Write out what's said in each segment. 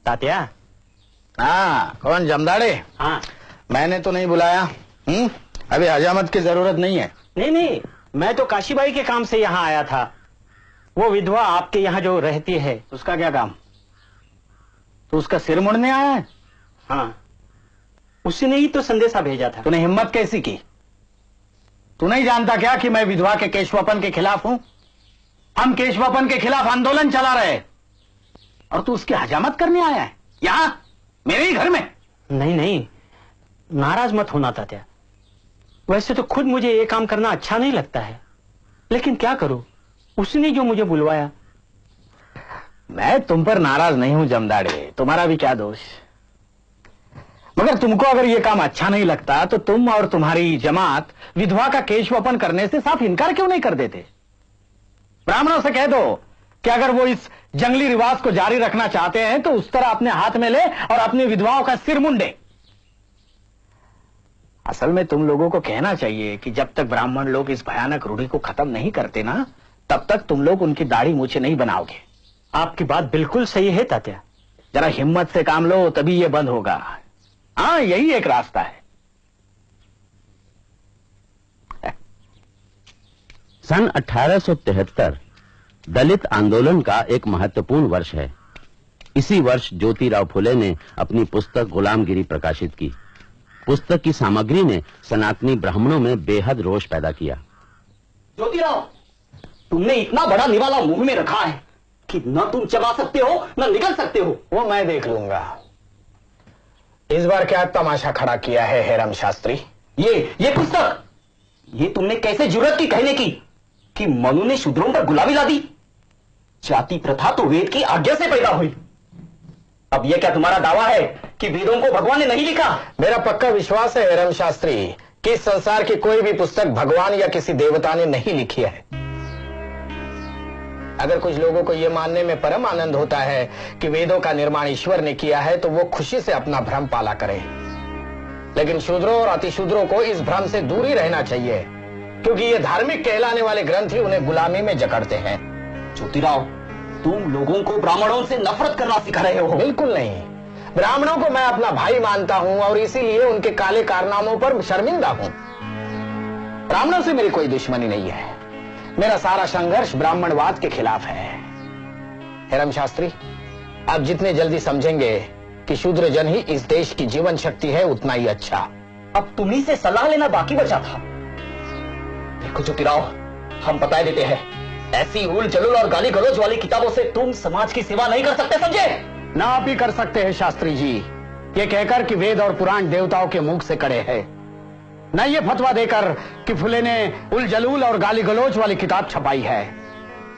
तात्या। हाँ, कौन जमदाड़े? हाँ। मैंने तो नहीं बुलाया। अभी हजामत की जरूरत नहीं है। नहीं नहीं, मैं तो काशीबाई के काम से यहाँ आया था। वो विधवा आपके यहाँ जो रहती है, उसका क्या काम? तो उसका सिर मुड़ने आया है? हाँ, उसने ही तो संदेशा भेजा था। तूने हिम्मत कैसी की? तू नहीं जानता क्या कि मैं विधवा के केशवापन के खिलाफ हूं? हम केशवापन के खिलाफ आंदोलन चला रहे, और तू उसकी हजामत करने आया है यहां मेरे ही घर में? नहीं नहीं, नाराज मत होना तात्या। वैसे तो खुद मुझे ये काम करना अच्छा नहीं लगता है, लेकिन क्या करूं, उसने जो मुझे बुलवाया। मैं तुम पर नाराज नहीं हूं जमदाड़े, तुम्हारा भी क्या दोष। मगर तुमको अगर यह काम अच्छा नहीं लगता तो तुम और तुम्हारी जमात विधवा का केशवपन करने से साफ इनकार क्यों नहीं कर देते? ब्राह्मणों से कह दो कि अगर वो इस जंगली रिवाज को जारी रखना चाहते हैं तो उस तरह अपने हाथ में ले और अपनी विधवाओं का सिर मुंडे। असल में तुम लोगों को कहना चाहिए कि जब तक ब्राह्मण लोग इस भयानक रूढ़ी को खत्म नहीं करते ना, तब तक तुम लोग उनकी दाढ़ी मूछें नहीं बनाओगे। आपकी बात बिल्कुल सही है तात्या। जरा हिम्मत से काम लो, तभी ये बंद होगा। हाँ, यही एक रास्ता है। सन 1873 दलित आंदोलन का एक महत्वपूर्ण वर्ष है। इसी वर्ष ज्योतिराव फुले ने अपनी पुस्तक गुलामगिरी प्रकाशित की। पुस्तक की सामग्री ने सनातनी ब्राह्मणों में बेहद रोष पैदा किया। ज्योतिराव, तुमने इतना बड़ा निवाला मुंह में रखा है कि न तुम चबा सकते हो न निकल सकते हो। वो मैं देख लूंगा। इस बार क्या तमाशा खड़ा किया है हेरम शास्त्री? ये पुस्तक, ये तुमने कैसे जुर्रत की कहने की कि मनु ने शूद्रों पर गुलामी ला दी? जाति प्रथा तो वेद की आज्ञा से पैदा हुई। अब यह क्या तुम्हारा दावा है कि वेदों को भगवान ने नहीं लिखा? मेरा पक्का विश्वास है हेरम शास्त्री कि इस संसार की कोई भी पुस्तक भगवान या किसी देवता ने नहीं लिखी है। अगर कुछ लोगों को यह मानने में परम आनंद होता है कि वेदों का निर्माण ईश्वर ने किया है तो वो खुशी से अपना भ्रम पाला करे, लेकिन शूद्रों और अतिशूद्रों को इस भ्रम से दूर ही रहना चाहिए, क्योंकि ये धार्मिक कहलाने वाले ग्रंथ ही उन्हें गुलामी में जकड़ते हैं। ज्योतिराव, तुम लोगों को ब्राह्मणों से नफरत करना सिखा रहे हो। बिल्कुल नहीं, ब्राह्मणों को मैं अपना भाई मानता हूं और इसीलिए उनके काले कारनामों पर शर्मिंदा हूं। ब्राह्मणों से मेरी कोई दुश्मनी नहीं है। मेरा सारा संघर्ष ब्राह्मणवाद के खिलाफ है। हेरम शास्त्री, आप जितने जल्दी समझेंगे कि शूद्र जन ही इस देश की जीवन शक्ति है, उतना ही अच्छा। अब तुम्ही से सलाह लेना बाकी बचा था। देखो ज्योतिराव, हम बता देते हैं, ऐसी उल जलूल और गाली गलौज वाली किताबों से तुम समाज की सेवा नहीं कर सकते, समझे? ना आप ही कर सकते हैं शास्त्री जी, ये कहकर कि वेद और पुराण देवताओं के मुख से कड़े हैं, न ये फतवा देकर कि फुले ने उल जलूल और गाली गलौज वाली किताब छपाई है,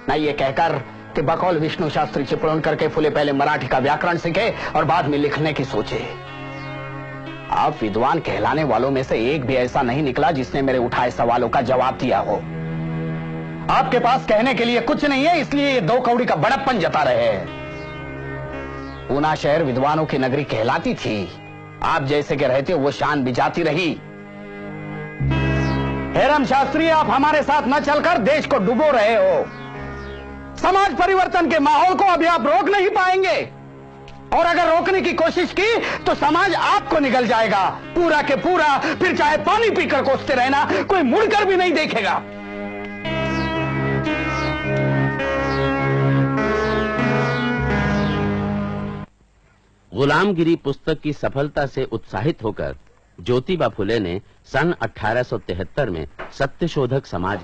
न ये कहकर कि बकौल विष्णु शास्त्री चिपळूण करके फुले पहले मराठी का व्याकरण सीखे और बाद में लिखने की सोचे। आप विद्वान कहलाने वालों में से एक भी ऐसा नहीं निकला जिसने मेरे उठाए सवालों का जवाब दिया हो। आपके पास कहने के लिए कुछ नहीं है, इसलिए ये दो कौड़ी का बड़प्पन जता रहे हैं। पूना शहर विद्वानों की नगरी कहलाती थी, आप जैसे के रहते वो शान भी जाती रही। हेरम शास्त्री, आप हमारे साथ न चलकर देश को डुबो रहे हो। समाज परिवर्तन के माहौल को अभी आप रोक नहीं पाएंगे, और अगर रोकने की कोशिश की तो समाज आपको निगल जाएगा पूरा के पूरा। फिर चाहे पानी पीकर कोसते रहना, कोई मुड़कर भी नहीं देखेगा। गुलामगिरी पुस्तक की सफलता से उत्साहित होकर ज्योतिबा फुले ने सन 1873 में सत्यशोधक समाज